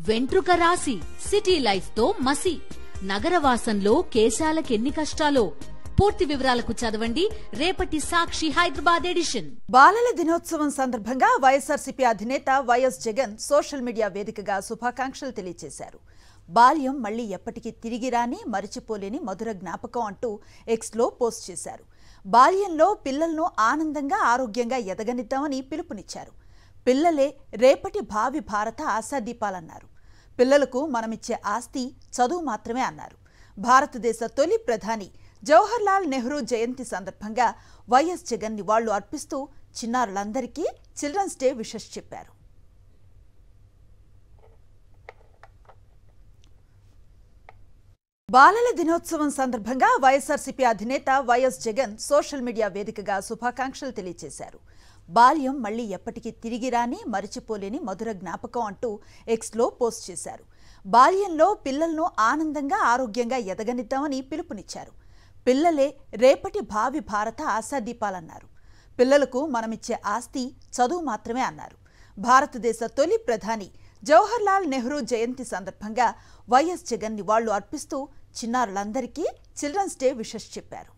వెంట్రుక రాసి city life తో మసి నగరవాసంలో కేశాలకెన్ని కష్టాలో పూర్తి వివరాలకు చదవండి రేపటి సాక్షి హైదరాబాద్ ఎడిషన్. బాలల దినోత్సవం సందర్భంగా వైఎస్ఆర్సీపీ అధినేత వైఎస్ జగన్ సోషల్ మీడియా వేదికగా శుభాకాంక్షలు తెలియజేశారు. బాల్యం మళ్లీ ఎప్పటికీ తిరిగి రాని మరిచిపోలేని మధుర జ్ఞాపకం అంటూ ఎక్స్లో పోస్ట్ చేశారు. బాల్యంలో పిల్లలను ఆనందంగా ఆరోగ్యంగా ఎదగనిద్దామని పిలుపునిచ్చారు. పిల్లలే రేపటి భావి భారత ఆశాదీపాలన్నారు. పిల్లలకు మనమిచ్చే ఆస్తి చదువు మాత్రమే అన్నారు. భారతదేశ తొలి ప్రధాని జవహర్లాల్ నెహ్రూ జయంతి సందర్భంగా వైఎస్ జగన్ నివాళులు అర్పిస్తూ చిన్నారులందరికీ చిల్డ్రన్స్ డే విషెస్ చెప్పారు. బాలల దినోత్సవం సందర్భంగా వైఎస్ఆర్సీపీ అధినేత వైఎస్ జగన్ సోషల్ మీడియా వేదికగా శుభాకాంక్షలు తెలియజేశారు. బాల్యం మళ్లీ ఎప్పటికీ తిరిగి రాని మరిచిపోలేని మధుర జ్ఞాపకం అంటూ ఎక్స్లో పోస్ట్ చేశారు. బాల్యంలో పిల్లలను ఆనందంగా ఆరోగ్యంగా ఎదగనిద్దామని పిలుపునిచ్చారు. పిల్లలే రేపటి భావి భారత ఆశాదీపాలన్నారు. పిల్లలకు మనమిచ్చే ఆస్తి చదువు మాత్రమే అన్నారు. భారతదేశ తొలి ప్రధాని జవహర్లాల్ నెహ్రూ జయంతి సందర్భంగా వైఎస్ జగన్ నివాళులు అర్పిస్తూ చిన్నారులందరికీ చిల్డ్రన్స్ డే విషెస్ చెప్పారు.